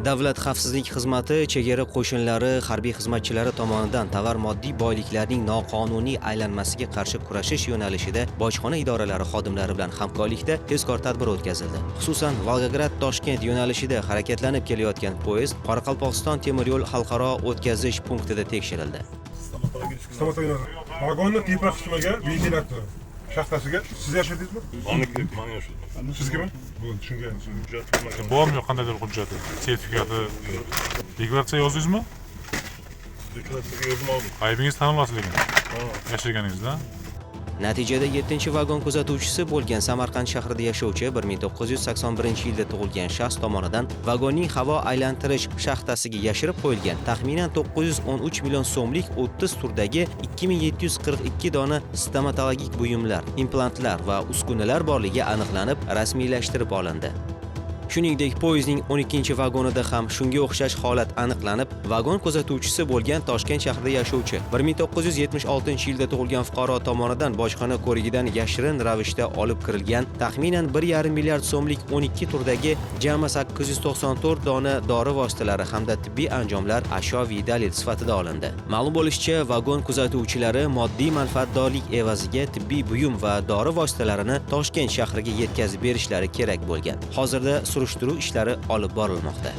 Davlat xavfsizlik xizmati, chegara qo'shinlari, harbiy xizmatchilari tomonidan tovar moddiy boyliklarning noqonuniy aylanmasiga qarshi kurashish yo'nalishida bojxona idoralari xodimlari bilan hamkorlikda tezkor tadbir o'tkazildi. Xususan, Volgograd-Toshkent yo'nalishida harakatlanib kelayotgan poyezd Qoraqalpog'iston temir yo'l xalqaro o'tkazish punktida tekshirildi. Vagonni tepa qismiga ventilator shaxtasiga siz yashirdingizmi? Men yashadim. Sizgami? Bo'ldi, tushungansiz. Bormi qandaydir hujjati, sertifikati, deklaratsiya yozdingizmi? Deklaratsiyaga yozmadim. Aybingiz tanilmas lekin. Yashaganingizda. Natijada 7-vagon kuzatuvchisi bo'lgan Samarqand shahrida yashovchi 1981-yilda tug'ilgan shaxs tomonidan vagonning havo aylantirish shaxtasiga yashirib qo'yilgan taxminan 913 million so'mlik 30 turdagi 2742 dona stomatologik buyumlar, implantlar va uskunalar borligi aniqlanib, rasmiylashtirib olindi. Shuningdek, poyezdning 12-vagonida ham shunga o'xshash holat aniqlanib, vagon kuzatuvchisi bo'lgan Toshkent shahrida yashovchi 1976-yilda tug'ilgan fuqaro tomonidan bojxona ko'rigidan yashirin ravishda olib kirilgan taxminan 1,5 milliard so'mlik 12 turdagi jami 894 dona dori vositalari hamda tibbiy anjomlar ashyoviy dalil sifatida olindi. Ma'lum bo'lishicha, vagon kuzatuvchilari moddiy manfaatdorlik evaziga tibbiy buyum va dori vositalarini Toshkent shahriga yetkazib berishlari kerak bo'lgan. Hozirda surishtiruv ishlari olib borilmoqda.